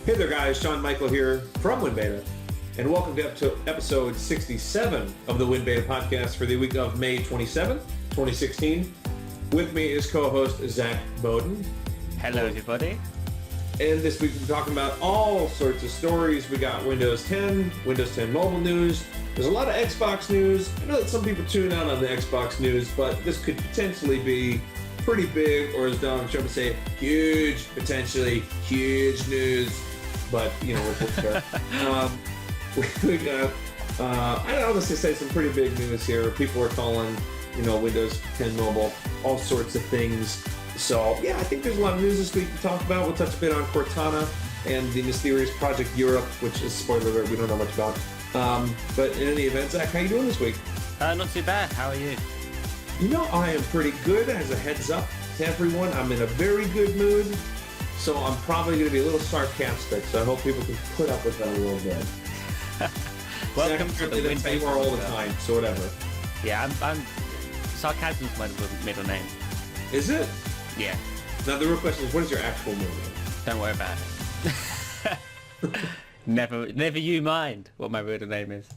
Hey there guys, Sean Michael here from WinBeta, and welcome to episode 67 of the WinBeta Podcast for the week of May 27th, 2016. With me is co-host Zach Bowden. Hello everybody. And this week we're talking about all sorts of stories. We got Windows 10, Windows 10 mobile news. There's a lot of Xbox news. I know that some people tune out on the Xbox news, but this could potentially be pretty big, or as Donald Trump would say, huge, potentially huge news. But, you know, we'll start. We got, I don't know, let's just say some pretty big news here. People are calling, Windows 10 mobile, all sorts of things. So, yeah, I think there's a lot of news this week to talk about. We'll touch a bit on Cortana and the mysterious Project Europe, which is, spoiler alert, we don't know much about. But in any event, Zach, how you doing this week? Not too bad. How are you? I am pretty good. As a heads up to everyone, I'm in a very good mood. So I'm probably going to be a little sarcastic, so I hope people can put up with that a little bit. Welcome to the WinBeta Podcast. All the time, so whatever. Yeah, I'm sarcasm's my middle name. Is it? Yeah. Now the real question is, what is your actual middle name? Don't worry about it. Never you mind what my middle name is.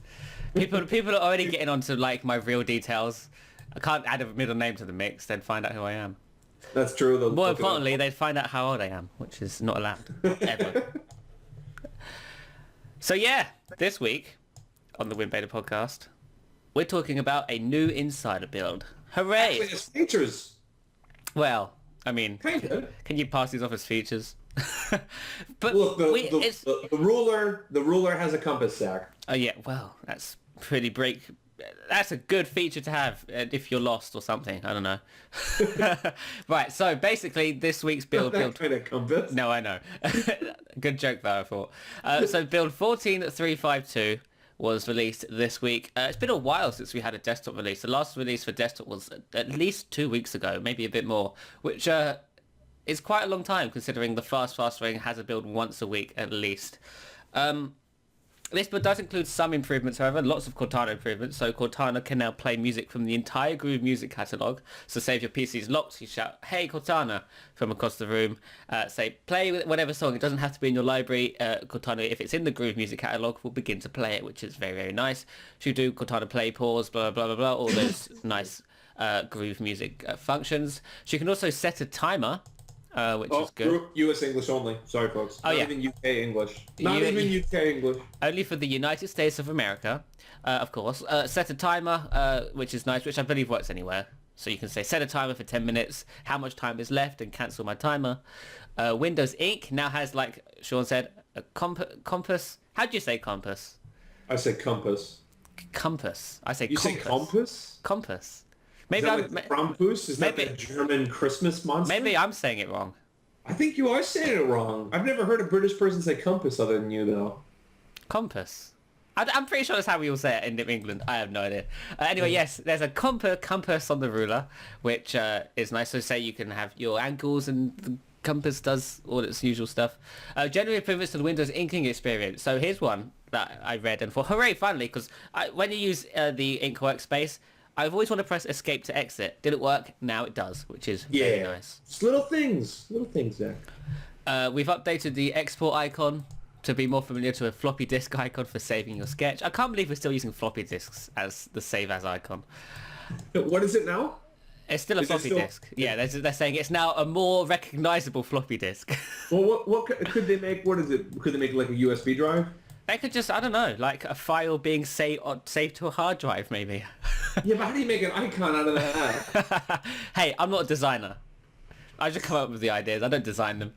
People are already getting onto like my real details. I can't add a middle name to the mix, then find out who I am. That's true. More importantly, they'd find out how old I am, which is not allowed, ever. So yeah, this week on the WinBeta Podcast, we're talking about a new insider build. Hooray! Actually, it's features. Well, I mean, Kinda. Can you pass these off as features? But look, the ruler has a compass, Zach. Oh yeah, well, that's pretty That's a good feature to have if you're lost or something. I don't know. Right, so basically this week's build... kind of compass. No, I know. Good joke though, I thought. So build 14352 was released this week. It's been a while since we had a desktop release. The last release for desktop was at least 2 weeks ago, maybe a bit more, which is quite a long time considering the fast ring has a build once a week at least. This build does include some improvements, however, lots of Cortana improvements. So Cortana can now play music from the entire Groove Music catalog. So say if your PC is locked, you shout, "Hey Cortana," from across the room. Say, play whatever song. It doesn't have to be in your library. Cortana, if it's in the Groove Music catalog, will begin to play it, which is very, very nice. Should do Cortana play, pause, blah, blah, blah, blah, all those nice Groove Music functions. She can also set a timer. Which is good. US English only. Sorry, folks. Not even UK English. Not even UK English. Only for the United States of America, of course. Set a timer, which is nice, which I believe works anywhere. So you can say, set a timer for 10 minutes, how much time is left, and cancel my timer. Windows Ink now has, like Sean said, a compass. How do you say compass? I say compass. Compass. I say you compass. You say compass? Compass. Maybe is that Krampus? Is that the German Christmas monster? Maybe I'm saying it wrong. I think you are saying it wrong. I've never heard a British person say compass other than you, though. Compass. I'm pretty sure that's how we all say it in England. I have no idea. Anyway, yes, there's a compass on the ruler, which is nice. So say you can have your ankles and the compass does all its usual stuff. General improvements to the Windows inking experience. So here's one that I read and thought, hooray, finally, because when you use the ink workspace, I've always wanted to press escape to exit. Did it work? Now it does, which is very nice. It's little things, Zach. We've updated the export icon to be more familiar to a floppy disk icon for saving your sketch. I can't believe we're still using floppy disks as the save as icon. What is it now? It's still a floppy disk. Yeah, they're saying it's now a more recognizable floppy disk. Well, what could they make? What is it? Could they make like a USB drive? They could just, I don't know, like a file being saved to a hard drive, maybe. Yeah, but how do you make an icon out of that? Hey, I'm not a designer. I just come up with the ideas. I don't design them.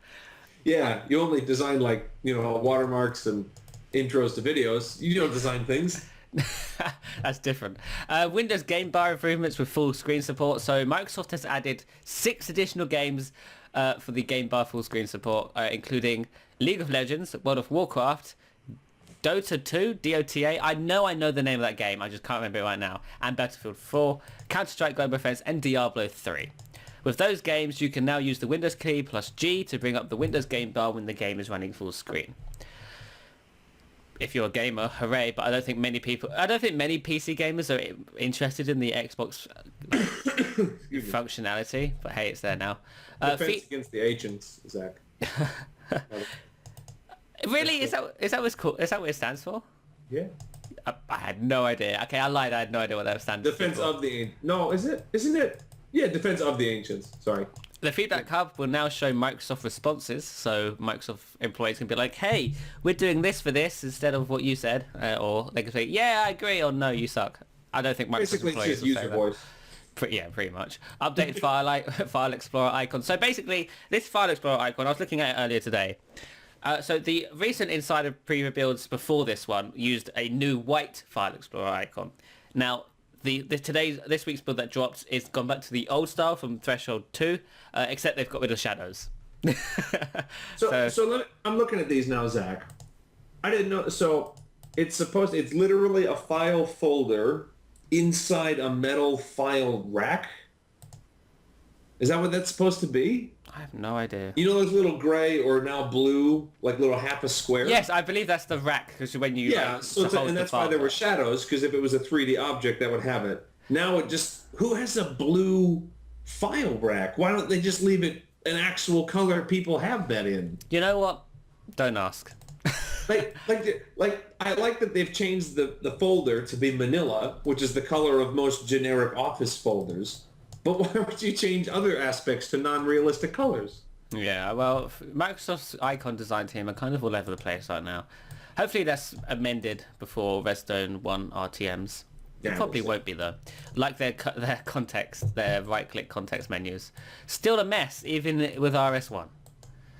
Yeah, you only design like, watermarks and intros to videos. You don't design things. That's different. Windows game bar improvements with full screen support. So Microsoft has added 6 additional games for the game bar full screen support, including League of Legends, World of Warcraft, Dota 2, DOTA, I know the name of that game, I just can't remember it right now, and Battlefield 4, Counter-Strike Global Offense, and Diablo 3. With those games, you can now use the Windows key plus G to bring up the Windows game bar when the game is running full screen. If you're a gamer, hooray, but I don't think many PC gamers are interested in the Xbox functionality, but hey, it's there now. Defense against the agents, Zach. Really? Is that what it's called? Is that what it stands for? Yeah. I had no idea. Okay, I lied. I had no idea what that stands for. Defense of the... No, is it? Isn't it? Yeah, Defense of the Ancients. Sorry. The Feedback Hub will now show Microsoft responses, so Microsoft employees can be like, hey, we're doing this for this instead of what you said, or they can say, yeah, I agree, or no, you suck. I don't think Microsoft Basically, employees it's just will user say that. voice. Pretty much. Updated File Explorer icon. So basically, this File Explorer icon, I was looking at it earlier today. So the recent Insider preview builds before this one used a new white File Explorer icon. Now, this week's build that dropped is gone back to the old style from Threshold 2, except they've got rid of shadows. I'm looking at these now, Zach. I didn't know. So it's literally a file folder inside a metal file rack. Is that what that's supposed to be? I have no idea. You know those little gray or now blue, like little half a square? Yes, I believe that's the rack, because when you... Yeah, and that's why there were shadows, because if it was a 3D object, that would have it. Now it just... Who has a blue file rack? Why don't they just leave it an actual color people have that in? You know what? Don't ask. I like that they've changed the folder to be manila, which is the color of most generic office folders. But why would you change other aspects to non-realistic colors? Yeah, well, Microsoft's icon design team are kind of all over the place right now. Hopefully that's amended before Redstone 1 RTMs. It probably won't be though. Like their context, their right-click context menus. Still a mess, even with RS1.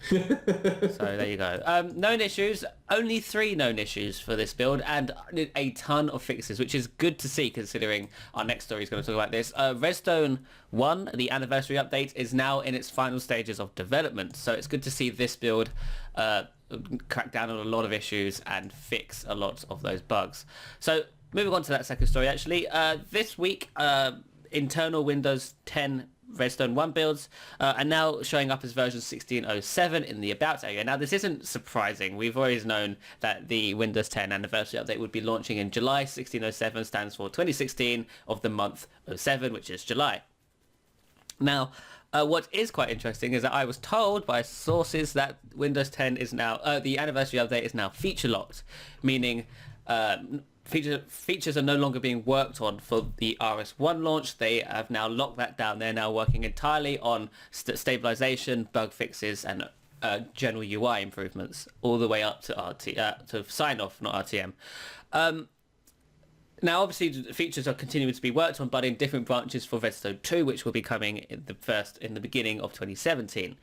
So there you go. Known issues, only 3 known issues for this build and a ton of fixes, which is good to see considering our next story is going to talk about this. Redstone 1, the anniversary update, is now in its final stages of development, so it's good to see this build crack down on a lot of issues and fix a lot of those bugs. So moving on to that second story, actually, this week internal Windows 10 Redstone 1 builds are now showing up as version 16.07 in the About area. Now, this isn't surprising. We've always known that the Windows 10 anniversary update would be launching in July. 16.07 stands for 2016 of the month 07, which is July. Now, what is quite interesting is that I was told by sources that Windows 10 is now, the anniversary update is now feature locked, meaning features are no longer being worked on for the RS1 launch. They have now locked that down. They're now working entirely on stabilization, bug fixes, and general UI improvements, all the way up to to sign off, not RTM. Now, obviously, the features are continuing to be worked on, but in different branches for Redstone 2, which will be coming in the beginning of 2017.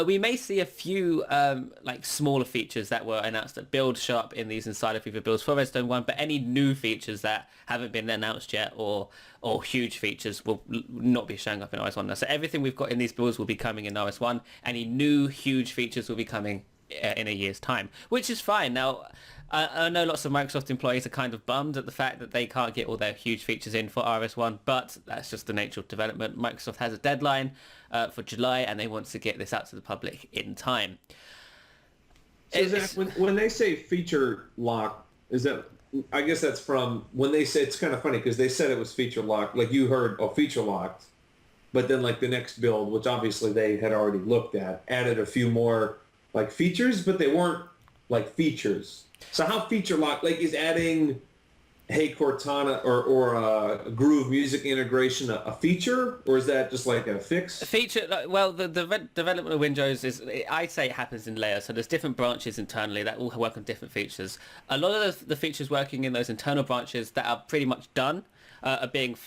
We may see a few smaller features that were announced at build show up in these Insider Preview builds for Redstone 1, but any new features that haven't been announced yet or huge features will not be showing up in RS1 now. So everything we've got in these builds will be coming in RS1. Any new huge features will be coming in a year's time, which is fine. Now, I know lots of Microsoft employees are kind of bummed at the fact that they can't get all their huge features in for RS1, but that's just the nature of development. Microsoft has a deadline for July, and they want to get this out to the public in time. So Zach, when they say feature lock, is that? I guess that's from when they say, it's kind of funny because they said it was feature locked, like you heard, feature locked, but then like the next build, which obviously they had already looked at, added a few more like features, but they weren't like features. So how feature lock is adding Hey Cortana or Groove music integration a feature, or is that just like a fix? A feature, well, the development of Windows is, I'd say it happens in layers. So there's different branches internally that all work on different features. A lot of the features working in those internal branches that are pretty much done are being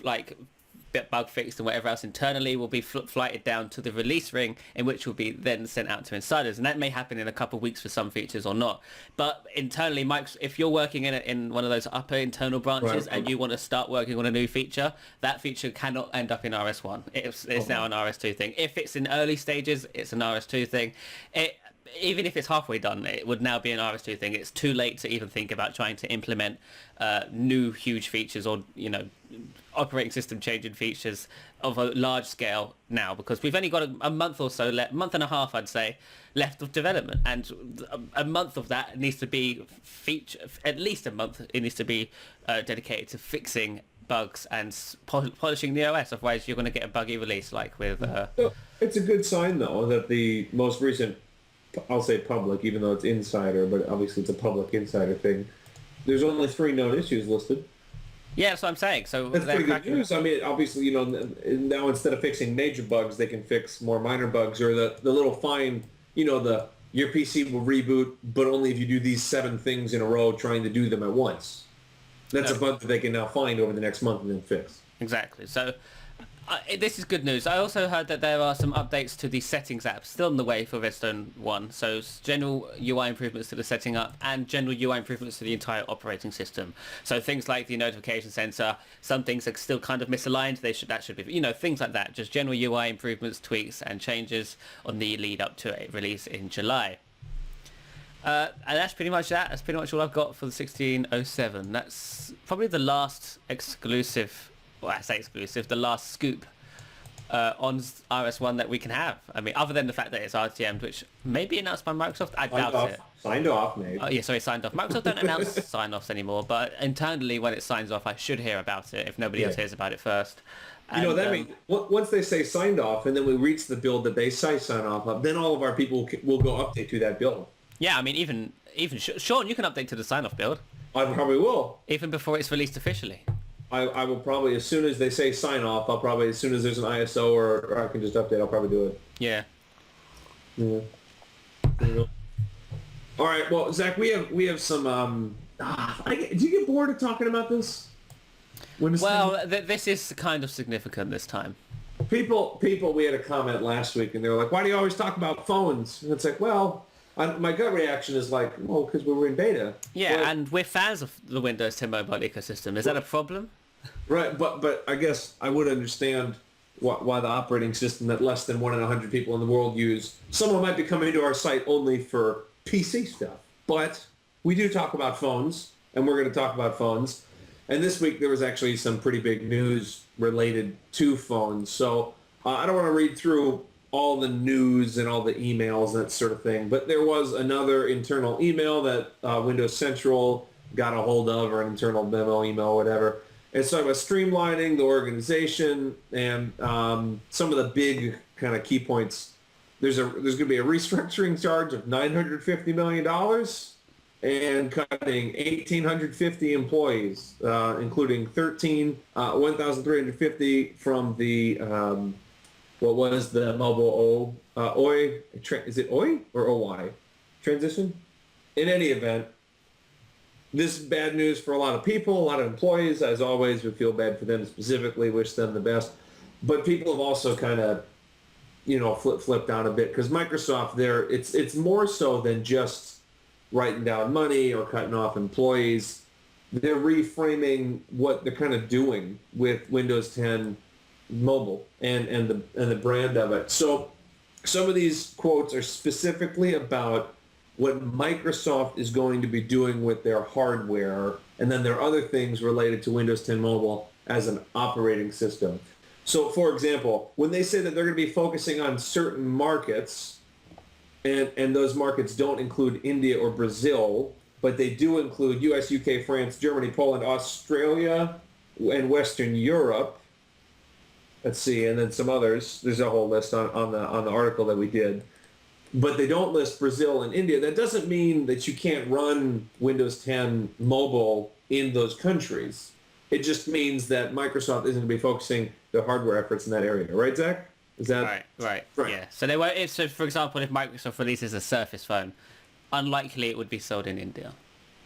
bug fixed and whatever else internally will be flighted down to the release ring, in which will be then sent out to insiders, and that may happen in a couple of weeks for some features or not. But internally, if you're working in one of those upper internal branches and you want to start working on a new feature, that feature cannot end up in RS1. It's now an RS2 thing. If it's in early stages, it's an RS2 thing. Even if it's halfway done, it would now be an RS2 thing. It's too late to even think about trying to implement new huge features or, operating system changing features of a large scale now, because we've only got a month or so left, month and a half, I'd say, left of development. And a month of that needs to be at least a month. It needs to be dedicated to fixing bugs and polishing the OS. Otherwise, you're going to get a buggy release like with... It's a good sign, though, that the most recent I'll say public, even though it's insider, but obviously it's a public insider thing. There's only 3 known issues listed. Yeah, that's what I'm saying. So That's pretty good news. I mean, obviously, now instead of fixing major bugs, they can fix more minor bugs, or the little fine, your PC will reboot, but only if you do these 7 things in a row, trying to do them at once. That's a bug that they can now find over the next month and then fix. Exactly. So this is good news. I also heard that there are some updates to the settings app still on the way for Redstone 1. So general UI improvements to the setting up and general UI improvements to the entire operating system. So things like the notification center, some things are still kind of misaligned. That should be, things like that. Just general UI improvements, tweaks and changes on the lead up to a release in July. And that's pretty much that. That's pretty much all I've got for the 1607. That's probably the last exclusive, well, I say exclusive, the last scoop on RS1 that we can have. I mean, other than the fact that it's RTM'd, which may be announced by Microsoft. I doubt it. Signed off, maybe. Signed off. Microsoft don't announce sign-offs anymore, but internally when it signs off, I should hear about it if nobody else hears about it first. And, that means once they say signed off and then we reach the build that they say sign off of, then all of our people will go update to that build. Yeah, I mean, even Sean, you can update to the sign-off build. I probably will. Even before it's released officially. I will probably, as soon as they say sign off, I'll probably, as soon as there's an ISO or I can just update, I'll probably do it. Yeah. Yeah. All right. Well, Zach, we have some. Do you get bored of talking about this? This is kind of significant this time. People. We had a comment last week, and they were like, "Why do you always talk about phones?" And it's like, well. My gut reaction is like, well, because we were in beta. Yeah, and we're fans of the Windows 10 mobile ecosystem. Is that a problem? Right, but I guess I would understand why the operating system that less than 1 in 100 people in the world use. Someone might be coming to our site only for PC stuff. But we do talk about phones, and we're going to talk about phones. And this week there was actually some pretty big news related to phones. So I don't want to read through all the news and all the emails and that sort of thing. But there was another internal email that Windows Central got a hold of, or an internal memo email, whatever. It's talking about streamlining the organization and some of the big kind of key points. There's going to be a restructuring charge of $950 million and cutting 1,850 employees, including 1,350 from the what was the mobile OI? Is it OI or OY transition? In any event, this is bad news for a lot of people, a lot of employees. As always, we feel bad for them specifically, wish them the best. But people have also kind of, flipped out a bit because Microsoft it's more so than just writing down money or cutting off employees. They're reframing what they're kind of doing with Windows 10 mobile and the brand of it. So some of these quotes are specifically about what Microsoft is going to be doing with their hardware, and then there are other things related to Windows 10 Mobile as an operating system. So for example, when they say that they're going to be focusing on certain markets, and those markets don't include India or Brazil, but they do include US, UK, France, Germany, Poland, Australia, and Western Europe. Let's see, and then some others. There's a whole list on the article that we did. But they don't list Brazil and India. That doesn't mean that you can't run Windows 10 mobile in those countries. It just means that Microsoft isn't going to be focusing their hardware efforts in that area. Right, Zach? Is that right? Yeah. So they were. So for example, if Microsoft releases a Surface phone, unlikely it would be sold in India.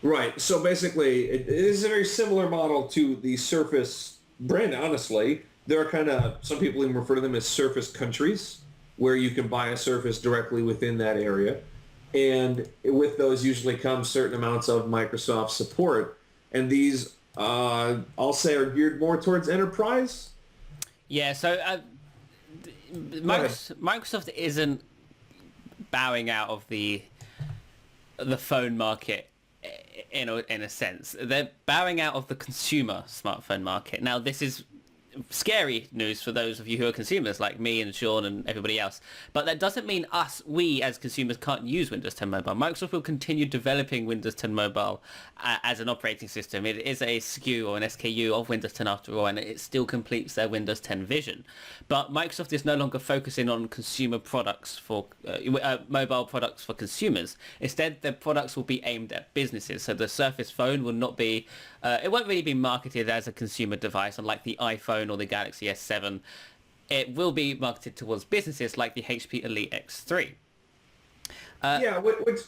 Right. So basically, it is a very similar model to the Surface brand, honestly. There are kind of, some people even refer to them as Surface countries, where you can buy a Surface directly within that area. And with those usually comes certain amounts of Microsoft support. And these, I'll say, are geared more towards enterprise. Yeah, so Microsoft isn't bowing out of the phone market in a sense. They're bowing out of the consumer smartphone market. Now, this is scary news for those of you who are consumers like me and Sean and everybody else. But that doesn't mean we as consumers can't use Windows 10 Mobile. Microsoft will continue developing Windows 10 Mobile as an operating system. It is a SKU or an SKU of Windows 10 after all, and it still completes their Windows 10 vision. But Microsoft is no longer focusing on consumer products for mobile products for consumers. Instead, their products will be aimed at businesses. So the Surface Phone will not be, it won't really be marketed as a consumer device, unlike the iPhone or the Galaxy S7. It will be marketed towards businesses like the HP Elite X3.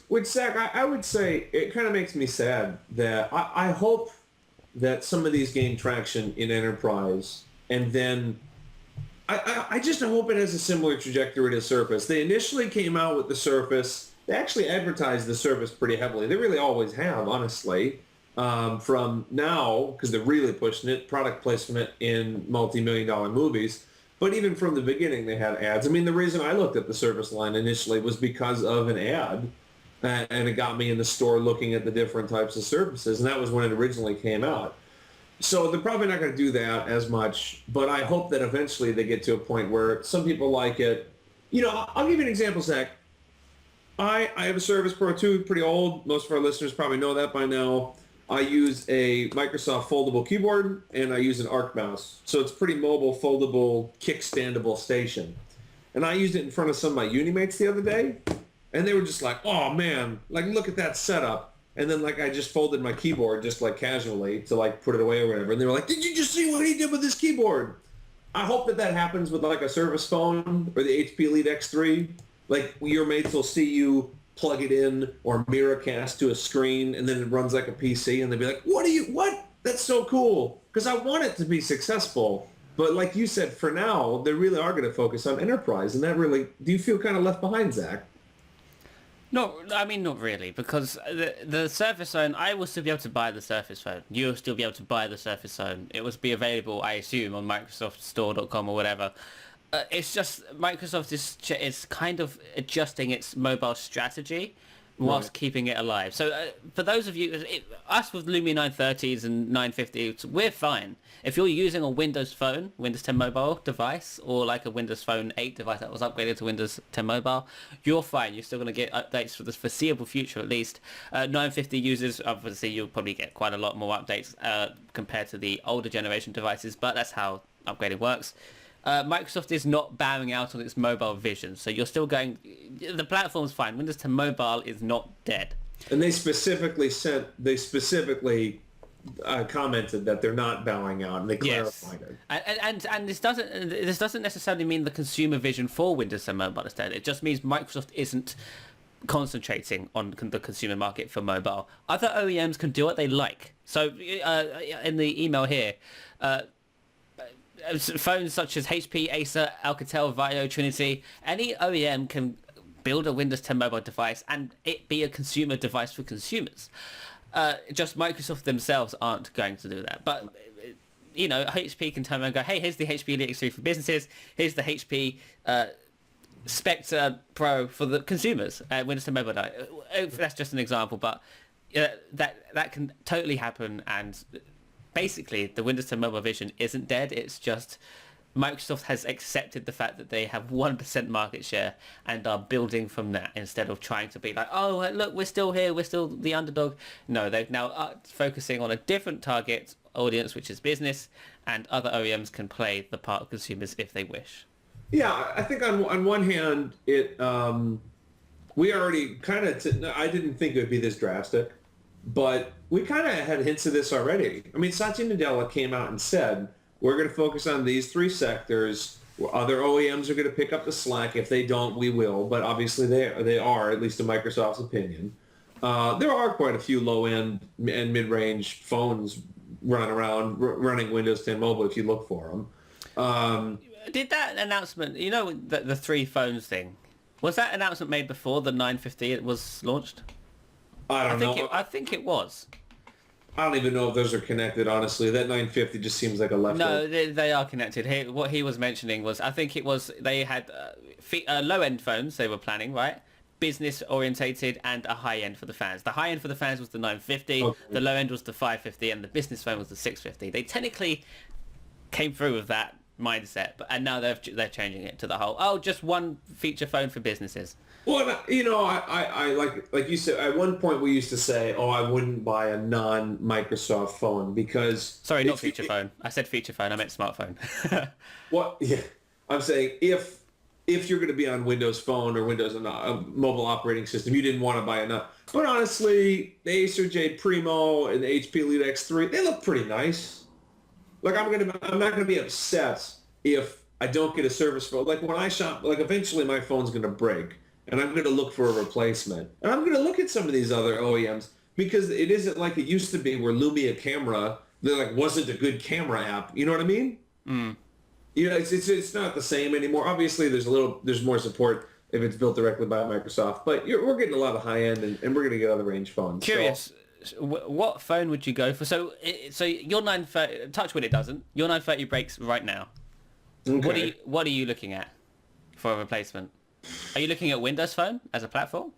With Zach, I would say it kind of makes me sad that I hope that some of these gain traction in enterprise, and then I just hope it has a similar trajectory to Surface. They initially came out with the Surface. They actually advertised the Surface pretty heavily. They really always have, honestly. From now, because they're really pushing it, product placement in multi-million-dollar movies. But even from the beginning, they had ads. I mean, the reason I looked at the Surface line initially was because of an ad, and it got me in the store looking at the different types of Surfaces, and that was when it originally came out. So they're probably not going to do that as much, but I hope that eventually they get to a point where some people like it. You know, I'll give you an example, Zach. I have a Surface Pro 2, pretty old. Most of our listeners probably know that by now. I use a Microsoft foldable keyboard, and I use an Arc mouse. So it's pretty mobile, foldable, kickstandable station. And I used it in front of some of my uni mates the other day, and they were just like, oh man, like look at that setup. And then like I just folded my keyboard just like casually to like put it away or whatever. And they were like, did you just see what he did with this keyboard? I hope that happens with like a Surface Phone or the HP Elite X3. Like your mates will see you plug it in or Miracast to a screen, and then it runs like a PC, and they'll be like, what? That's so cool. Because I want it to be successful. But like you said, for now, they really are going to focus on enterprise. And that really, do you feel kind of left behind, Zach? No, I mean, not really, because the Surface Phone, I will still be able to buy the Surface Phone. You'll still be able to buy the Surface Phone. It will be available, I assume, on MicrosoftStore.com or whatever. It's just Microsoft is kind of adjusting its mobile strategy whilst keeping it alive. So for those of you, us with Lumia 930s and 950s, we're fine. If you're using a Windows Phone, Windows 10 Mobile device, or like a Windows Phone 8 device that was upgraded to Windows 10 Mobile, you're fine. You're still going to get updates for the foreseeable future at least. 950 users, obviously you'll probably get quite a lot more updates compared to the older generation devices, but that's how upgrading works. Microsoft is not bowing out on its mobile vision, so you're still going. The platform's fine. Windows 10 Mobile is not dead. And they specifically commented that they're not bowing out, and they clarified it. And this doesn't necessarily mean the consumer vision for Windows 10 Mobile is dead. It just means Microsoft isn't concentrating on the consumer market for mobile. Other OEMs can do what they like. So in the email here. Phones such as HP, Acer, Alcatel, Vio, Trinity, any OEM can build a Windows 10 mobile device and it be a consumer device for consumers. Just Microsoft themselves aren't going to do that. But, you know, HP can turn around and go, hey, here's the HP Elite X3 for businesses, here's the HP Spectre Pro for the consumers, Windows 10 mobile. That's just an example, but that can totally happen, and basically, the Windows 10 Mobile vision isn't dead. It's just Microsoft has accepted the fact that they have 1% market share and are building from that instead of trying to be like, oh, look, we're still here. We're still the underdog. No, they're now focusing on a different target audience, which is business, and other OEMs can play the part of consumers if they wish. Yeah, I think on one hand, we already kind of, I didn't think it would be this drastic. But we kind of had hints of this already. I mean, Satya Nadella came out and said, we're going to focus on these three sectors. Other OEMs are going to pick up the slack. If they don't, we will. But obviously they are, at least in Microsoft's opinion. There are quite a few low-end and mid-range phones running Windows 10 Mobile if you look for them. Did that announcement, you know, the three phones thing, was that announcement made before the 950 was launched? I think it was. I don't even know if those are connected, honestly. That 950 just seems like a leftover. No, they are connected. What he was mentioning was, I think it was, they had low-end phones they were planning, right? Business-orientated and a high-end for the fans. The high-end for the fans was the 950, okay. The low-end was the 550, and the business phone was the 650. They technically came through with that mindset, and now they're changing it to the whole just one feature phone for businesses. Well, I like you said, at one point we used to say, I wouldn't buy a non-Microsoft phone because... Sorry, not feature phone. I said feature phone. I meant smartphone. What? Yeah, I'm saying if you're going to be on Windows Phone or Windows mobile operating system, you didn't want to buy a non. But honestly, the Acer Jade Primo and the HP Elite X3, they look pretty nice. Like I'm not going to be upset if I don't get a service phone. Like when I shop, like eventually my phone's going to break. And I'm going to look for a replacement. And I'm going to look at some of these other OEMs because it isn't like it used to be where Lumia Camera, wasn't a good camera app. You know what I mean? Mm. It's not the same anymore. Obviously, there's more support if it's built directly by Microsoft. But we're getting a lot of high end, and we're going to get other range phones. Curious, what phone would you go for? So your 930, touch wood it doesn't. Your 930 breaks right now. Okay. What are you looking at for a replacement? Are you looking at Windows Phone as a platform?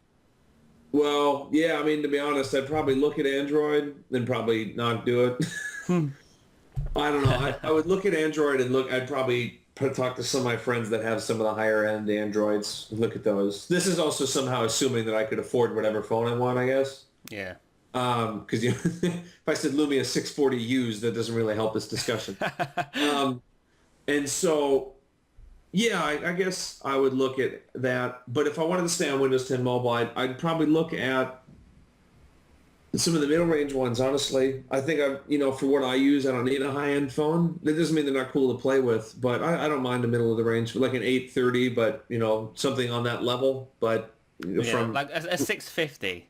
Well, yeah, I mean, to be honest, I'd probably look at Android and probably not do it. I don't know. I would look at Android and I'd probably talk to some of my friends that have some of the higher end Androids. Look at those. This is also somehow assuming that I could afford whatever phone I want, I guess. Yeah. Because if I said Lumia 640 used, that doesn't really help this discussion. And so... yeah, I guess I would look at that. But if I wanted to stay on Windows 10 Mobile, I'd probably look at some of the middle range ones, honestly. I think, for what I use, I don't need a high-end phone. That doesn't mean they're not cool to play with, but I don't mind the middle of the range. Like an 830, but, something on that level. But from... like a 650.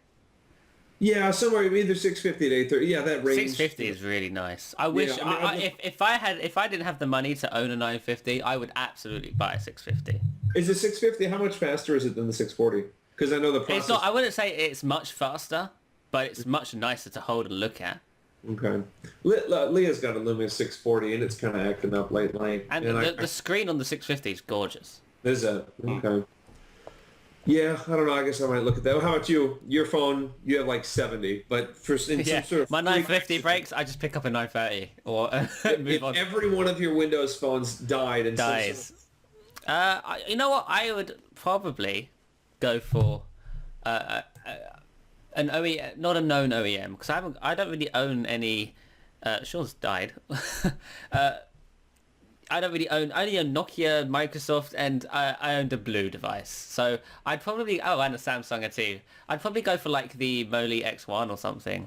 Yeah, somewhere either 650 to 830. Yeah, that range. 650 is really nice. I wish if I didn't have the money to own a 950, I would absolutely buy a 650. Is the 650 how much faster is it than the 640? Because I know the process. It's not. I wouldn't say it's much faster, but it's much nicer to hold and look at. Okay. Leah's got a Lumia 640, and it's kind of acting up lately. And the screen on the 650 is gorgeous. Is it? Okay. Yeah, I don't know. I guess I might look at that. How about you? Your phone, you have like 70, but some sort of... my 950 breaks, I just pick up a 930 or move on. If every one of your Windows phones died and dies. You know what? I would probably go for an OEM, not a known OEM, because I don't really own any... Sean's died. I don't really own... I only own Nokia, Microsoft, and I owned a Blue device. So I'd probably... Oh, and a Samsung too. I'd probably go for like the Moli X1 or something.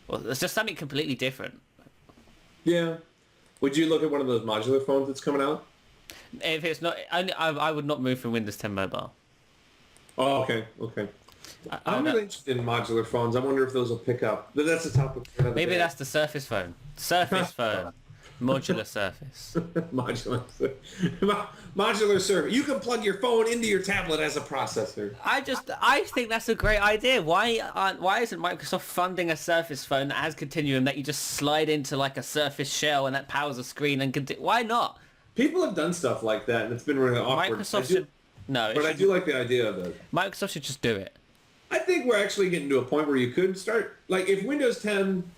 Well, it's just something completely different. Yeah. Would you look at one of those modular phones that's coming out? If it's not... I would not move from Windows 10 Mobile. Oh, okay. I'm really interested in modular phones. I wonder if those will pick up. But that's a topic for another Maybe day. that's the Surface phone. Surface phone. Modular Surface. Modular Surface. You can plug your phone into your tablet as a processor. I think that's a great idea. Why isn't Microsoft funding a Surface phone that has Continuum that you just slide into like a Surface shell and that powers a screen and why not? People have done stuff like that and it's been really awkward. Microsoft should... No. But I do like the idea of it. Microsoft should just do it. I think we're actually getting to a point where you could start... Like if Windows 10...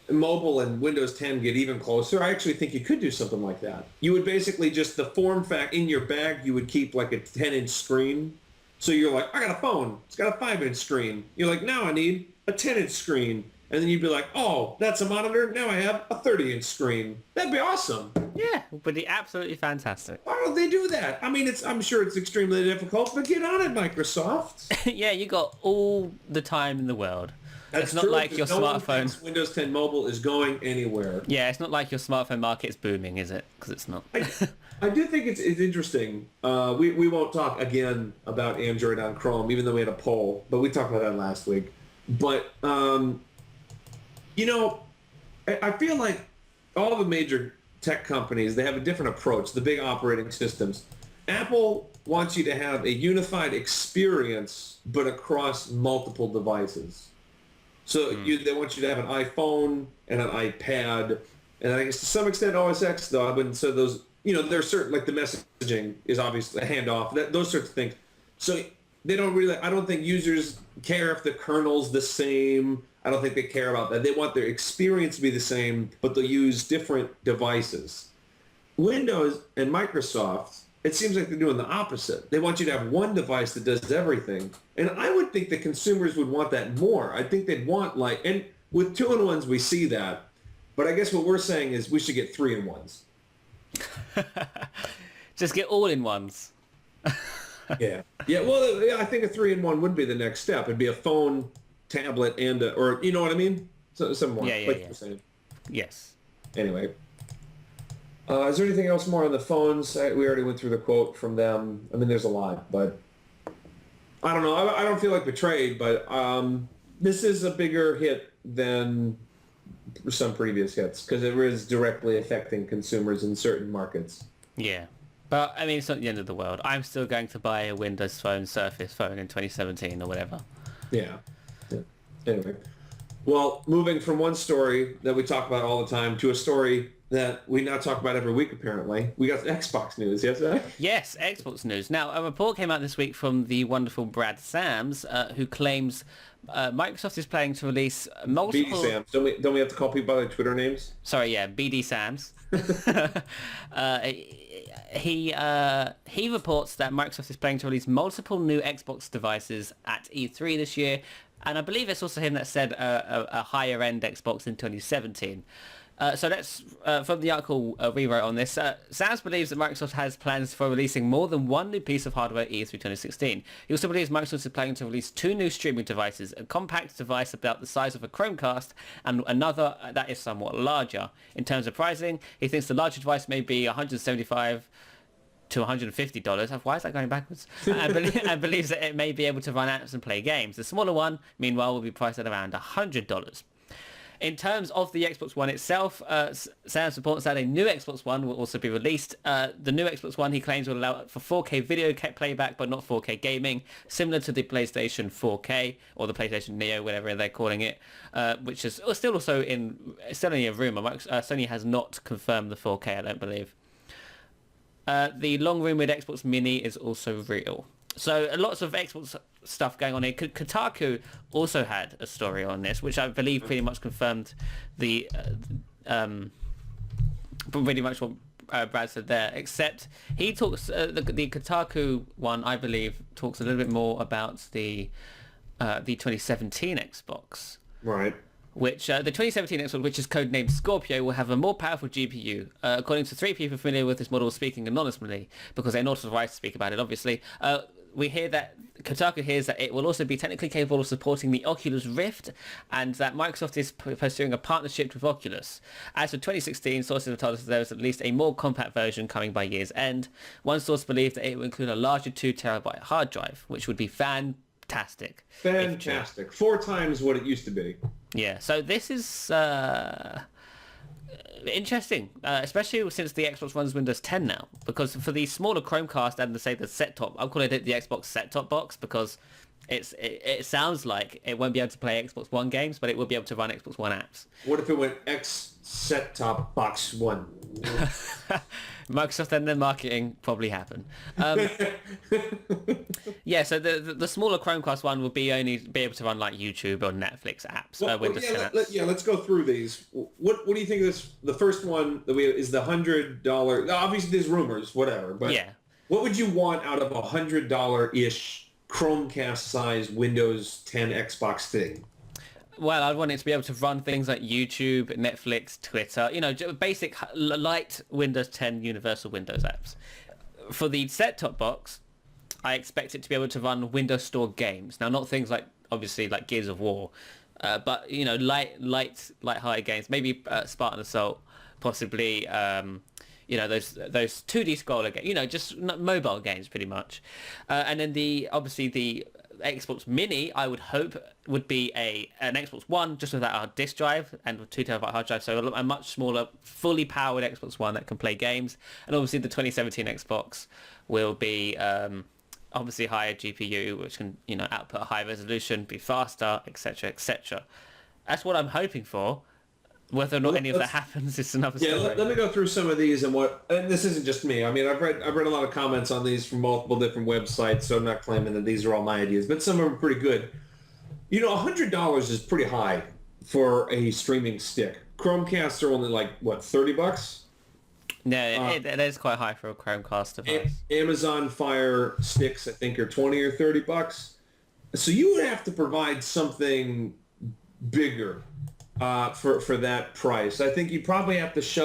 Mobile and Windows 10 get even closer, I actually think you could do something like that. You would basically just, the form factor in your bag, you would keep like a 10-inch screen. So you're like, I got a phone. It's got a 5-inch screen. You're like, now I need a 10-inch screen. And then you'd be like, oh, that's a monitor. Now I have a 30-inch screen. That'd be awesome. Yeah, would be absolutely fantastic. Why don't they do that? I mean, I'm sure it's extremely difficult, but get on it, Microsoft. Yeah, you got all the time in the world. That's it's not true, like your smartphone. Windows 10 Mobile is going anywhere. Yeah, it's not like your smartphone market's booming, is it? Because it's not. I do think it's interesting. We won't talk again about Android on Chrome, even though we had a poll, but we talked about that last week. But, I feel like all the major tech companies, they have a different approach, the big operating systems. Apple wants you to have a unified experience, but across multiple devices. So they want you to have an iPhone and an iPad, and I guess to some extent OS X, though. I wouldn't say those, there's certain, like the messaging is obviously a handoff, those sorts of things. So they don't really, I don't think users care if the kernel's the same. I don't think they care about that. They want their experience to be the same, but they'll use different devices. Windows and Microsoft, it seems like they're doing the opposite. They want you to have one device that does everything. And I would think that consumers would want that more. I think they'd want and with 2-in-1s, we see that. But I guess what we're saying is we should get 3-in-1s. Just get all-in-ones. Yeah. Well, I think a 3-in-1 would be the next step. It'd be a phone, tablet, and or you know what I mean? So some more. Yeah. You're saying. Yes. Anyway. Is there anything else more on the phones? We already went through the quote from them. I mean, there's a lot, but I don't know. I don't feel like betrayed, but this is a bigger hit than some previous hits because it is directly affecting consumers in certain markets. Yeah. But, I mean, it's not the end of the world. I'm still going to buy a Windows Phone, Surface Phone in 2017 or whatever. Yeah. Anyway. Well, moving from one story that we talk about all the time to a story that we now talk about every week, apparently. We got Xbox news, yes, Zach? Yes, Xbox news. Now, a report came out this week from the wonderful Brad Sams, who claims Microsoft is planning to release multiple... BD Sams. Don't we have to call people by their Twitter names? Sorry, yeah, BD Sams. He reports that Microsoft is planning to release multiple new Xbox devices at E3 this year, and I believe it's also him that said a higher-end Xbox in 2017. So that's from the article we wrote on this. Sams believes that Microsoft has plans for releasing more than one new piece of hardware at E3 2016. He also believes Microsoft is planning to release 2 new streaming devices, a compact device about the size of a Chromecast and another that is somewhat larger. In terms of pricing, he thinks the larger device may be $175 to $150. Why is that going backwards? And believes that it may be able to run apps and play games. The smaller one, meanwhile, will be priced at around $100. In terms of the Xbox One itself, Sam reports that a new Xbox One will also be released. The new Xbox One, he claims, will allow for 4K video playback, but not 4K gaming, similar to the PlayStation 4K or the PlayStation Neo, whatever they're calling it, which is still only a rumor. Sony has not confirmed the 4K, I don't believe. The long-rumored Xbox Mini is also real. So lots of Xbox stuff going on here. Kotaku also had a story on this, which I believe pretty much confirmed the pretty much what Brad said there. Except he talks the Kotaku one, I believe, talks a little bit more about the 2017 Xbox. Right. Which the 2017 Xbox, which is codenamed Scorpio, will have a more powerful GPU. According to 3 people familiar with this model speaking anonymously, because they're not authorized to speak about it, obviously, we hear that Kotaku hears that it will also be technically capable of supporting the Oculus Rift, and that Microsoft is pursuing a partnership with Oculus. As for 2016, sources have told us that there is at least a more compact version coming by year's end. One source believes that it will include a larger 2TB hard drive, which would be fantastic. Fantastic. 4 times what it used to be. Yeah, so this is interesting, especially since the Xbox runs Windows 10 now, because for the smaller Chromecast and the set-top, I'm calling it the Xbox set-top box because it sounds like it won't be able to play Xbox One games, but it will be able to run Xbox One apps. What if it went X set-top box 1? Microsoft and their marketing probably happen. Yeah, so the smaller Chromecast one will be able to run like YouTube or Netflix apps. Windows 10 apps. Let's go through these. What do you think of this? The first one that we have is the $100. Obviously, there's rumors, whatever. But yeah, what would you want out of a $100-ish Chromecast-sized Windows 10 Xbox thing? Well, I'd want it to be able to run things like YouTube, Netflix, Twitter, basic light Windows 10 universal Windows apps. For the set-top box, I expect it to be able to run Windows Store games. Now, not things like, obviously, like Gears of War, but, light-hearted games. Maybe Spartan Assault, possibly, those 2D scroller games, just mobile games, pretty much. And then the Xbox Mini, I would hope, would be an Xbox One just without a disk drive and a 2TB hard drive, so a much smaller, fully powered Xbox One that can play games. And obviously the 2017 Xbox will be obviously higher GPU, which can output a high resolution, be faster, etc., etc. That's what I'm hoping for. Whether or not any of that happens is another story. Yeah, let me go through some of these and this isn't just me. I mean, I've read a lot of comments on these from multiple different websites, so I'm not claiming that these are all my ideas, but some of them are pretty good. $100 is pretty high for a streaming stick. Chromecasts are only like, what, $30? No, it is quite high for a Chromecast device. Amazon Fire sticks, I think, are $20 or $30. So you would have to provide something bigger for that price. I think you probably have to it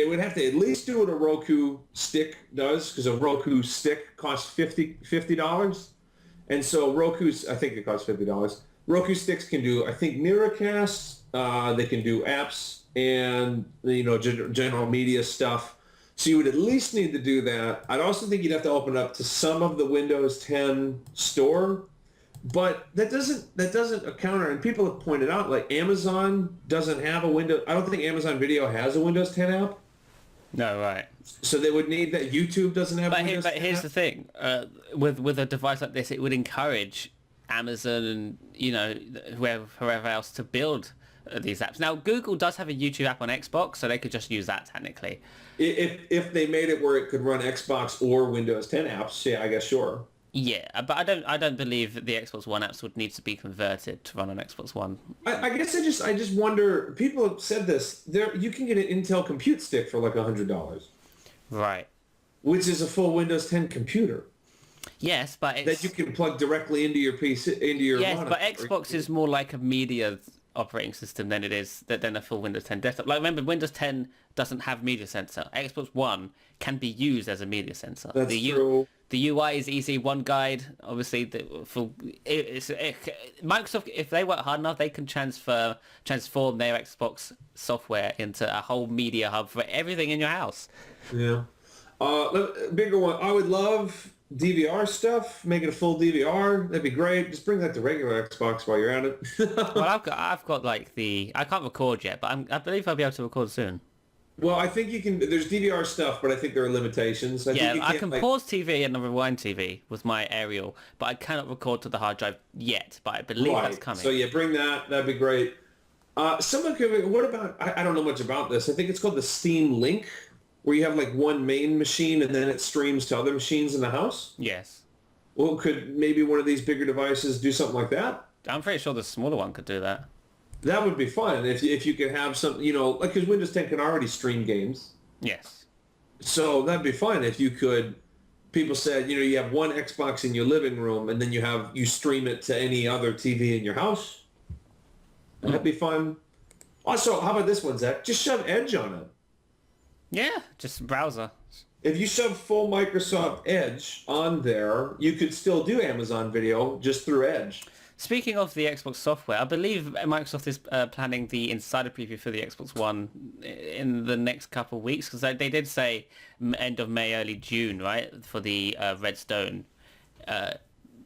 would have to at least do what a Roku stick does, because a Roku stick costs $50. And so I think it costs $50. Roku sticks can do, I think, Miracasts, they can do apps and, general media stuff. So you would at least need to do that. I'd also think you'd have to open up to some of the Windows 10 store, but that doesn't account, and people have pointed out, like Amazon doesn't have I don't think Amazon Video has a Windows 10 app. No, right. So they would need that. YouTube doesn't have a Windows 10 But here's app. the thing, with a device like this, it would encourage Amazon and, whoever else to build these apps. Now, Google does have a YouTube app on Xbox, so they could just use that technically. If they made it where it could run Xbox or Windows 10 apps, yeah, I guess sure. Yeah, but I don't believe that the Xbox One apps would need to be converted to run on Xbox One. I guess I just wonder. People have said this. You can get an Intel Compute stick for like $100, Right. which is a full Windows 10 computer Yes, but it's... that you can plug directly into your PC, into your Yes, monitor. but Xbox is more like a media operating system than a full Windows 10 desktop. Like, remember, Windows 10 doesn't have media center. Xbox One can be used as a media center. That's true. The UI is easy. One guide, obviously, Microsoft, if they work hard enough, they can transform their Xbox software into a whole media hub for everything in your house. Yeah. Bigger one. I would love DVR stuff. Make it a full DVR. That'd be great. Just bring that to regular Xbox while you're at it. Well, I've got like I can't record yet, but I believe I'll be able to record soon. Well, I think you can. There's DVR stuff, but I think there are limitations. I can pause TV and rewind TV with my aerial, but I cannot record to the hard drive yet. But I believe that's coming. So yeah, bring that. That'd be great. Someone could. What about? I don't know much about this. I think it's called the Steam Link, where you have like one main machine and then it streams to other machines in the house. Yes. Well, could maybe one of these bigger devices do something like that? I'm pretty sure the smaller one could do that. That would be fun if you could have some, like, because Windows 10 can already stream games. Yes. So that'd be fun if you could. People said, you have one Xbox in your living room and then you stream it to any other TV in your house. That'd be fun. Also, how about this one, Zach? Just shove Edge on it. Yeah, just browser. If you shove full Microsoft Edge on there, you could still do Amazon Video just through Edge. Speaking of the Xbox software, I believe Microsoft is planning the insider preview for the Xbox One in the next couple of weeks, because they did say end of May, early June, right, for the Redstone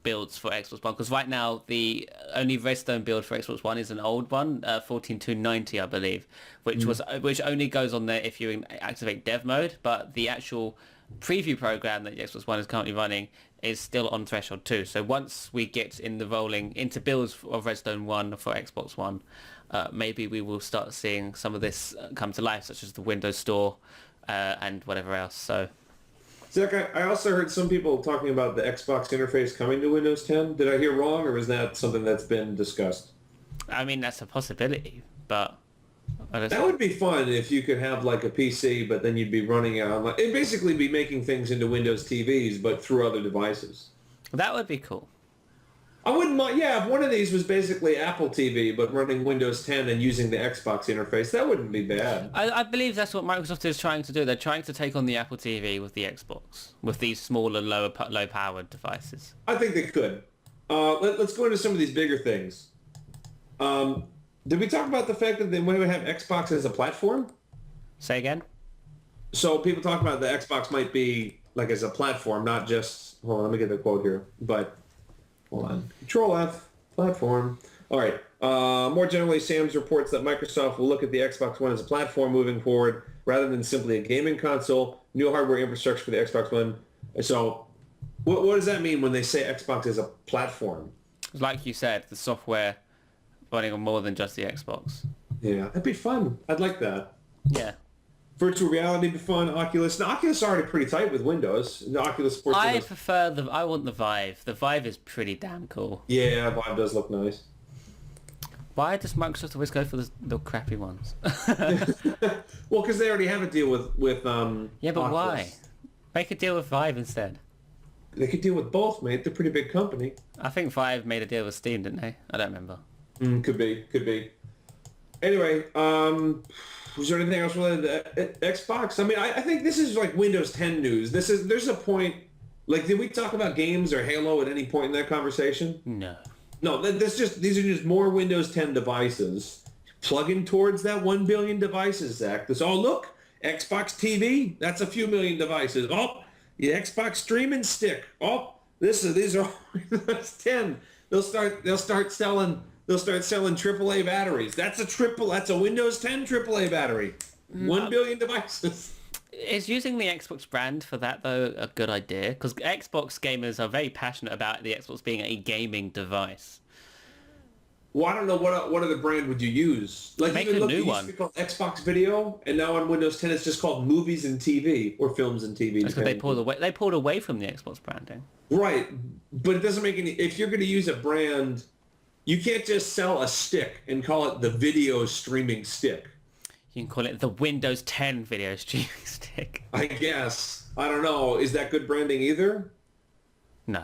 builds for Xbox One. Because right now, the only Redstone build for Xbox One is an old one, 14290, I believe, which only goes on there if you activate dev mode, but the actual preview program that the Xbox One is currently running is still on Threshold 2. So once we get in the rolling into builds of Redstone 1 for Xbox One, maybe we will start seeing some of this come to life, such as the Windows Store and whatever else. So, Zach, I also heard some people talking about the Xbox interface coming to Windows 10. Did I hear wrong, or is that something that's been discussed? I mean, that's a possibility, but... That would be fun if you could have like a PC, but then you'd be running it on. It'd basically be making things into Windows TVs, but through other devices. That would be cool. I wouldn't mind. Yeah, if one of these was basically Apple TV, but running Windows 10 and using the Xbox interface, that wouldn't be bad. I believe that's what Microsoft is trying to do. They're trying to take on the Apple TV with the Xbox, with these smaller, low-powered devices. I think they could. Let's go into some of these bigger things. Did we talk about the fact that they might have Xbox as a platform? Say again? So people talk about the Xbox might be like as a platform, not just... Hold on, let me get the quote here. But, hold on. Control F, platform. All right. More generally, Sam's reports that Microsoft will look at the Xbox One as a platform moving forward rather than simply a gaming console, new hardware infrastructure for the Xbox One. So what does that mean when they say Xbox is a platform? Like you said, the software... running on more than just the Xbox. Yeah, that'd be fun. I'd like that. Yeah. Virtual reality would be fun. Oculus. Now, Oculus is already pretty tight with Windows. The Oculus supports I Windows. prefer I want the Vive. The Vive is pretty damn cool. Yeah, Vive does look nice. Why does Microsoft always go for the crappy ones? Well, because they already have a deal with Yeah, but why? Oculus. Make a deal with Vive instead. They could deal with both, mate. They're a pretty big company. I think Vive made a deal with Steam, didn't they? I don't remember. Could be. Anyway, was there anything else related to Xbox? I mean, I think this is like Windows 10 news. There's a point, like, did we talk about games or Halo at any point in that conversation? No. No, these are just more Windows 10 devices plugging towards that 1 billion devices, Zach. Look, Xbox TV, that's a few million devices. Oh, the Xbox streaming stick. Oh, these are that's 10. They'll start selling AAA batteries. That's a Windows 10 AAA battery. 1 billion devices. Is using the Xbox brand for that, though, a good idea? Because Xbox gamers are very passionate about the Xbox being a gaming device. Well, I don't know what other brand would you use. Like, Make even a look, new it used to be called Xbox Video, and now on Windows 10 it's just called Movies and TV or Films and TV. That's because they pulled away from the Xbox branding. Right, but it doesn't make any. If you're going to use a brand, you can't just sell a stick and call it the video streaming stick. You can call it the Windows 10 video streaming stick. I guess. I don't know. Is that good branding either? No.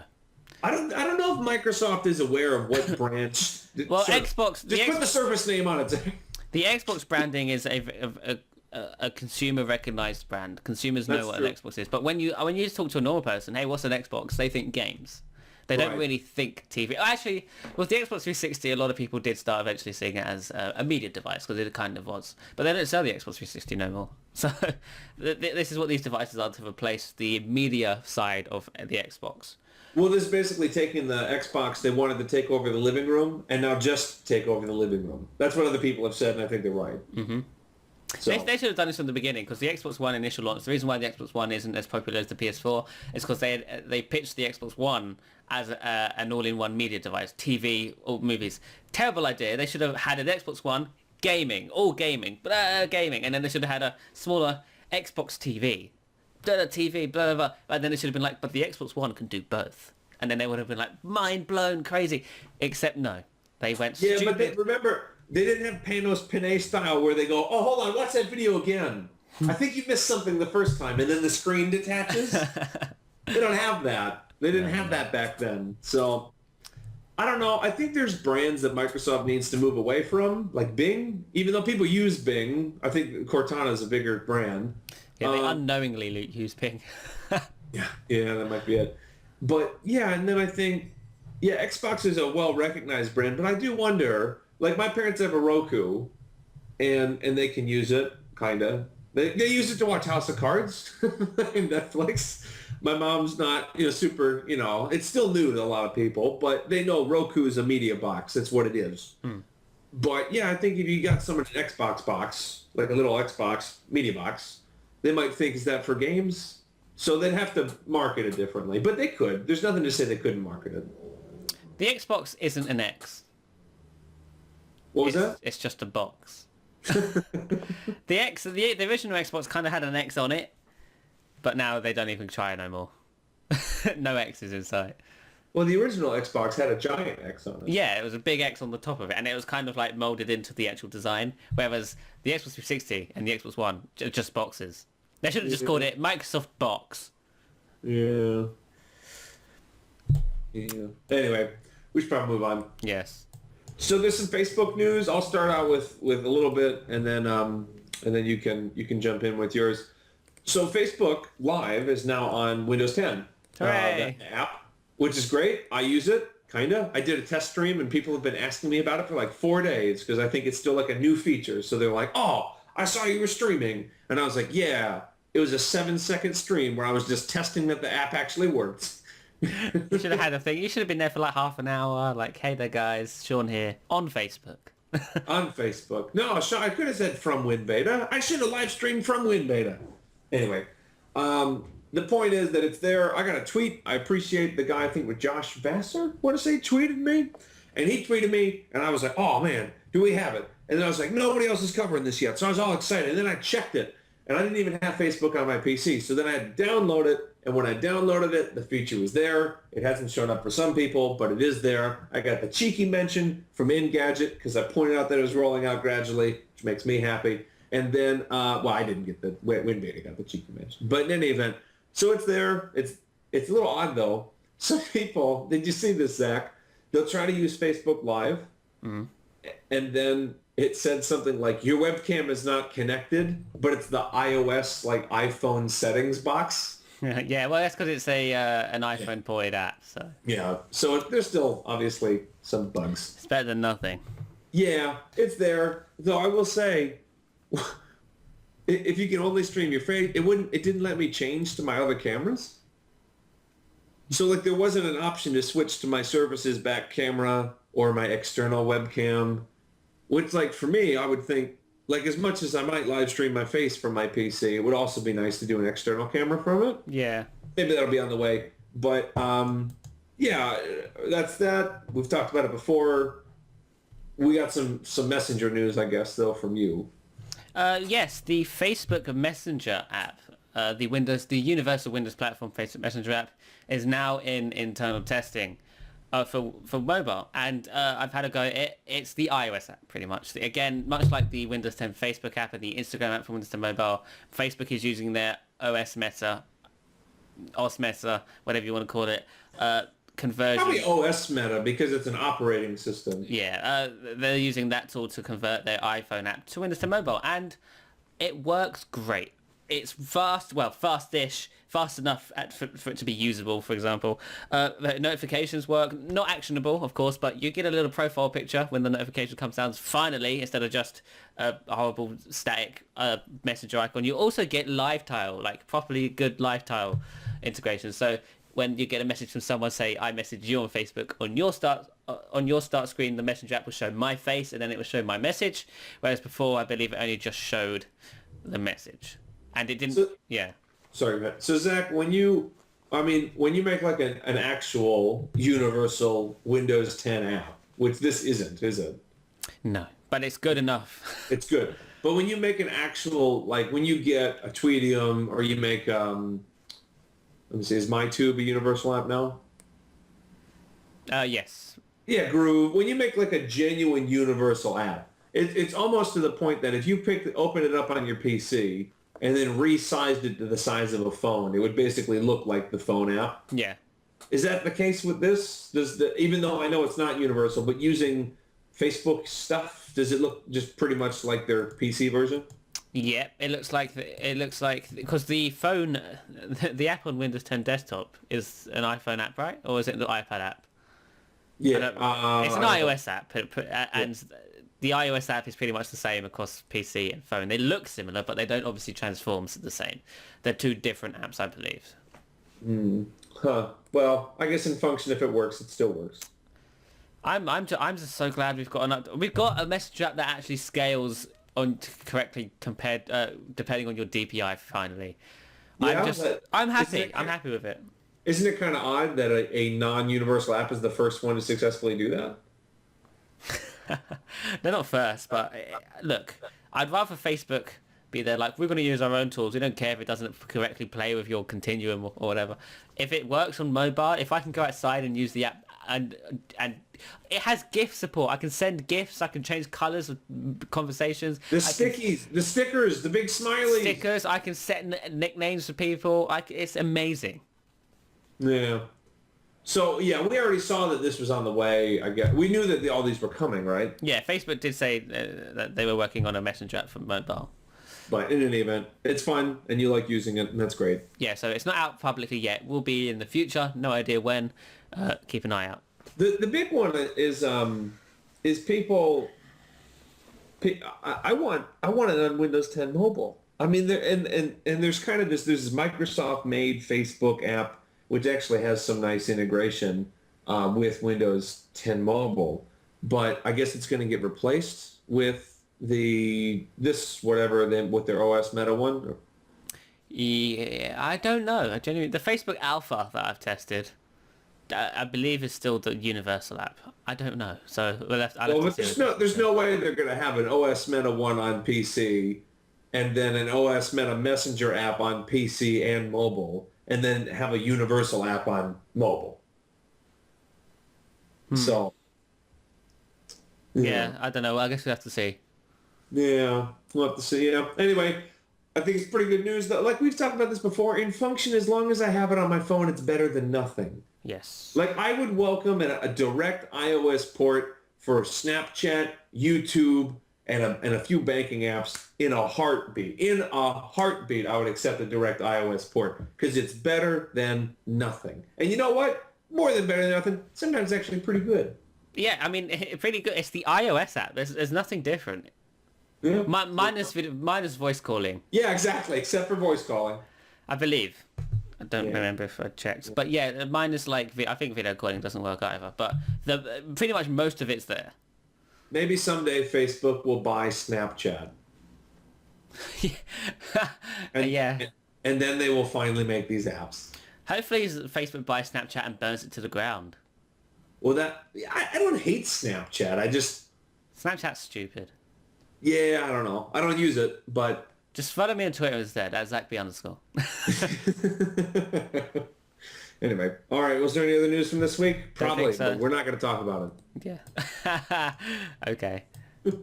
I don't know if Microsoft is aware of what branch. Well, Sure. Xbox... Just put the service name on it. The Xbox branding is a consumer recognized brand. Consumers know That's what true. an Xbox is. But when you talk to a normal person, hey, what's an Xbox? They think games. They don't Right. really think TV. Actually, with the Xbox 360, a lot of people did start eventually seeing it as a media device because it kind of was. But they don't sell the Xbox 360 no more. So this is what these devices are, to replace the media side of the Xbox. Well, this is basically taking the Xbox. They wanted to take over the living room, and now just take over the living room. That's what other people have said, and I think they're right. Mm-hmm. So. They should have done this from the beginning, because the Xbox One initial launch, the reason why the Xbox One isn't as popular as the PS4 is because they pitched the Xbox One as an all-in-one media device, TV or movies. Terrible idea. They should have had an Xbox One, gaming, all gaming, gaming, and then they should have had a smaller Xbox TV, TV, blah, blah, blah. And then it should have been like, but the Xbox One can do both. And then they would have been like, mind blown, crazy. Except no. They went stupid. Yeah, but remember, they didn't have Panos Panay style where they go, oh, hold on, watch that video again. I think you missed something the first time, and then the screen detaches. They don't have that. They didn't have that back then. So, I don't know. I think there's brands that Microsoft needs to move away from, like Bing. Even though people use Bing, I think Cortana is a bigger brand. Yeah, they unknowingly use Ping. Yeah, that might be it. But, yeah, and then I think, yeah, Xbox is a well-recognized brand, but I do wonder, like, my parents have a Roku, and they can use it, kind of. They use it to watch House of Cards and Netflix. My mom's not, super, it's still new to a lot of people, but they know Roku is a media box. That's what it is. But, yeah, I think if you got someone an Xbox box, like a little Xbox media box, they might think, is that for games? So they'd have to market it differently. But they could. There's nothing to say they couldn't market it. The Xbox isn't an X. What was that? It's just a box. The original Xbox kind of had an X on it, but now they don't even try no more. No X's in sight. Well, the original Xbox had a giant X on it. Yeah, it was a big X on the top of it, and it was kind of like molded into the actual design, whereas the Xbox 360 and the Xbox One are just boxes. They should have just called it Microsoft Box. Yeah. Anyway, we should probably move on. Yes. So there's some Facebook news. I'll start out with a little bit, and then you can jump in with yours. So Facebook Live is now on Windows 10. Hooray! That app, which is great. I use it, kinda. I did a test stream, and people have been asking me about it for like 4 days because I think it's still like a new feature. So they're like, "Oh, I saw you were streaming," and I was like, "Yeah." It was a 7-second stream where I was just testing that the app actually worked. You should have had a thing. You should have been there for like half an hour. Like, hey there, guys, Sean here on Facebook. On Facebook. No, I could have said from WinBeta. I should have live streamed from WinBeta. Anyway, the point is that it's there. I got a tweet. I appreciate the guy, I think with Josh Vassar, want to say, tweeted me. And he tweeted me, and I was like, oh, man, do we have it? And then I was like, nobody else is covering this yet. So I was all excited. And then I checked it. and I didn't even have Facebook on my PC. So then I had to download it, and when I downloaded it, the feature was there. It hasn't shown up for some people, but it is there. I got the cheeky mention from Engadget because I pointed out that it was rolling out gradually, which makes me happy. And then, well, I didn't get the WinBeta got the cheeky mention, but in any event, so it's there. It's a little odd though. Some people, did you see this, Zach? They'll try to use Facebook Live, and then it said something like, your webcam is not connected, but it's the iOS, like iPhone settings box. Yeah, well, that's because it's an iPhone ported app, so. Yeah, so there's still obviously some bugs. It's better than nothing. Yeah, it's there. Though I will say, if you can only stream your face, it didn't let me change to my other cameras. So like there wasn't an option to switch to my Surface's back camera or my external webcam, which like for me, I would think like as much as I might live stream my face from my PC, it would also be nice to do an external camera from it. Yeah. Maybe that'll be on the way. But yeah, that's that. We've talked about it before. We got some Messenger news, I guess, though, from you. Yes, the Facebook Messenger app, the universal Windows platform Facebook Messenger app, is now in internal testing for mobile, and I've had a go at it. It's the iOS app, pretty much. Again, much like the Windows 10 Facebook app and the Instagram app for Windows 10 Mobile, Facebook is using their OS Meta, whatever you want to call it, conversion. Probably OS Meta because it's an operating system. Yeah, they're using that tool to convert their iPhone app to Windows 10 Mobile, and it works great. It's fast-ish, fast enough for it to be usable, for example. The notifications work, not actionable, of course, but you get a little profile picture when the notification comes down, finally, instead of just a horrible static messenger icon. You also get live tile, like properly good live tile integration. So when you get a message from someone, say, I messaged you on Facebook, on your start screen, the Messenger app will show my face, and then it will show my message, whereas before, I believe it only just showed the message. And it didn't, yeah. Sorry, Matt. So, Zach, when you make like an actual universal Windows 10 app, which this isn't, is it? No, but it's good enough. It's good. But when you make an actual, like when you get a Tweetium or you make, let me see, is MyTube a universal app now? Yes. Yeah, Groove. When you make like a genuine universal app, it's almost to the point that if you open it up on your PC and then resized it to the size of a phone, it would basically look like the phone app. Yeah. Is that the case with this? Even though I know it's not universal, but using Facebook stuff, does it look just pretty much like their PC version? Yeah, it looks like because the phone, the app on Windows 10 desktop is an iPhone app, right? Or is it the iPad app? Yeah, it's an iOS app, and the iOS app is pretty much the same across PC and phone. They look similar, but they don't obviously transform the same. They're two different apps, I believe. Huh. Well, I guess in function, if it works, it still works. I'm just so glad we've got a Messenger app that actually scales on correctly compared depending on your DPI. Finally, Yeah, I'm happy. I'm happy with it. Isn't it kind of odd that a non-universal app is the first one to successfully do that? They're not first, but look, I'd rather Facebook be there like, we're going to use our own tools. We don't care if it doesn't correctly play with your continuum or whatever. If it works on mobile, if I can go outside and use the app and it has GIF support. I can send GIFs. I can change colors of conversations. The stickies, the stickers, the big smileys. Stickers. I can set nicknames for people. It's amazing. Yeah. So, yeah, we already saw that this was on the way, I guess. We knew that all these were coming, right? Yeah, Facebook did say that they were working on a Messenger app for mobile. But in any event, it's fun, and you like using it, and that's great. Yeah, so it's not out publicly yet. Will be in the future. No idea when. Keep an eye out. The big one is people... I want it on Windows 10 Mobile. I mean, and there's kind of this Microsoft-made Facebook app, which actually has some nice integration with Windows 10 Mobile. But I guess it's going to get replaced with with their OS Meta one. Yeah, I don't know. The Facebook Alpha that I've tested, I believe is still the universal app. I don't know. So there's no way they're going to have an OS Meta one on PC and then an OS Meta Messenger app on PC and mobile, and then have a universal app on mobile. So, yeah, I don't know. I guess we have to see. Yeah, we'll have to see. Yeah. Anyway, I think it's pretty good news. That, like we've talked about this before, in function, as long as I have it on my phone, it's better than nothing. Yes. Like I would welcome a direct iOS port for Snapchat, YouTube, and a few banking apps in a heartbeat. In a heartbeat, I would accept a direct iOS port because it's better than nothing. And you know what? More than better than nothing. Sometimes actually pretty good. Yeah, I mean, pretty good. It's the iOS app. There's nothing different. Yeah. Minus voice calling. Yeah, exactly. Except for voice calling. I believe. I don't remember if I checked. But yeah, minus like, I think video calling doesn't work either. But pretty much most of it's there. Maybe someday Facebook will buy Snapchat. And then they will finally make these apps. Hopefully Facebook buys Snapchat and burns it to the ground. Well, I don't hate Snapchat. Snapchat's stupid. Yeah, I don't know. I don't use it, but... Just follow me on Twitter instead, at ZachB_. Anyway, all right. Was there any other news from this week? Probably, so. But we're not going to talk about it. Yeah. Okay.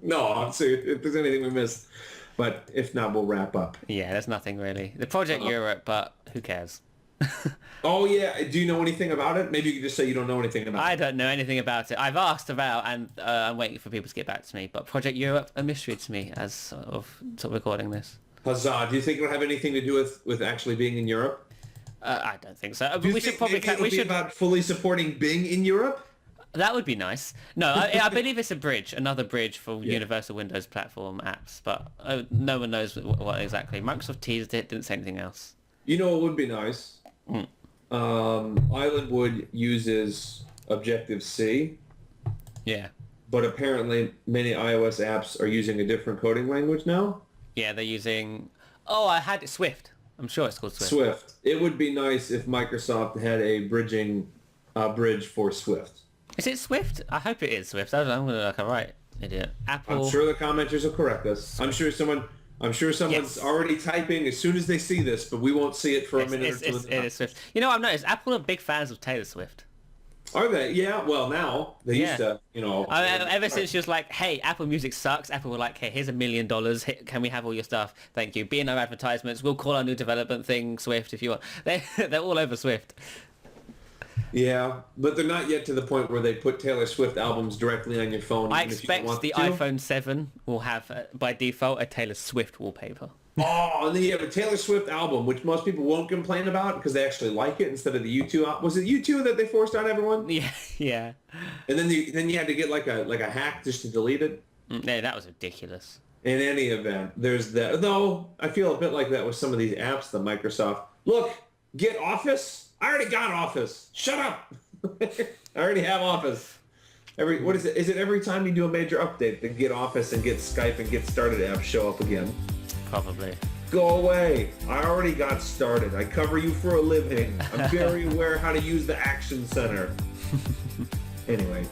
No, I'm serious. If there's anything we missed. But if not, we'll wrap up. Yeah, there's nothing really. The Project Europe, but who cares? Oh, yeah. Do you know anything about it? Maybe you could just say you don't know anything about it. I don't know anything about it. I've asked about, and I'm waiting for people to get back to me. But Project Europe, a mystery to me as sort of recording this. Huzzah. Do you think it'll have anything to do with actually being in Europe? I don't think so. We should probably... We should about fully supporting Bing in Europe? That would be nice. No, I believe it's a bridge, another bridge for Universal Windows Platform apps, but no one knows what exactly. Microsoft teased it, didn't say anything else. You know what would be nice? Islandwood uses Objective-C. Yeah. But apparently many iOS apps are using a different coding language now. Yeah, they're using... Oh, I had it Swift. I'm sure it's called Swift. Swift. It would be nice if Microsoft had a bridge for Swift. Is it Swift? I hope it is Swift. I'm going to look a right idiot. Apple... I'm sure the commenters will correct us. I'm sure someone's already typing as soon as they see this, but we won't see it for a minute or two. It is Swift. You know, I've noticed Apple are big fans of Taylor Swift. Are they? Yeah, well, now. They used to, ever since she was like, hey, Apple Music sucks, Apple were like, hey, here's $1 million. Can we have all your stuff? Thank you. B&O advertisements. We'll call our new development thing Swift if you want. They're all over Swift. Yeah, but they're not yet to the point where they put Taylor Swift albums directly on your phone. I expect the iPhone 7 will have, by default, a Taylor Swift wallpaper. Oh, and then you have a Taylor Swift album, which most people won't complain about because they actually like it instead of the U2. Was it U2 that they forced on everyone? Yeah. And then you had to get like a hack just to delete it. No, that was ridiculous. In any event, there's that. Though I feel a bit like that with some of these apps that Microsoft. Look, get Office. I already got Office. Shut up. I already have Office. What is it? Is it every time you do a major update that Get Office and Get Skype and Get Started apps show up again? Probably. Go away. I already got started. I cover you for a living. I'm very aware how to use the Action Center. Anyway.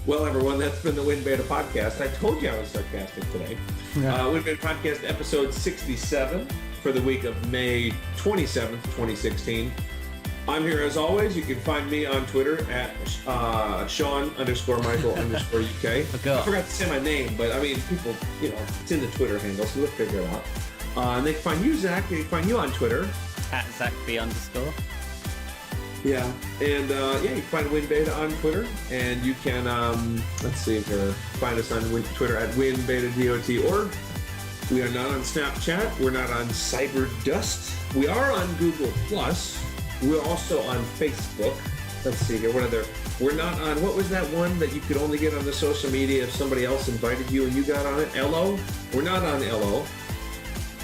Well, everyone, that's been the WinBeta Podcast. I told you I was sarcastic today. Yeah. WinBeta Podcast episode 67 for the week of May 27th, 2016. I'm here as always. You can find me on Twitter at Sean_Michael_UK. I forgot to say my name, but I mean, people, it's in the Twitter handle, so we'll figure it out. And they can find you, Zach. They can find you on Twitter. At ZachB_. Yeah. And you can find WinBeta on Twitter. And you can, let's see here, find us on Twitter at WinBetaDOT. We are not on Snapchat. We're not on Cyberdust. We are on Google+. We're also on Facebook. Let's see here. We're not on, what was that one that you could only get on the social media if somebody else invited you and you got on it? LO? We're not on LO.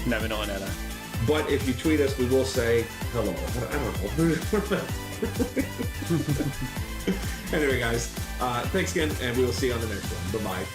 No, we're not on LO. But if you tweet us, we will say hello. I don't know. Anyway, guys, thanks again, and we will see you on the next one. Bye-bye.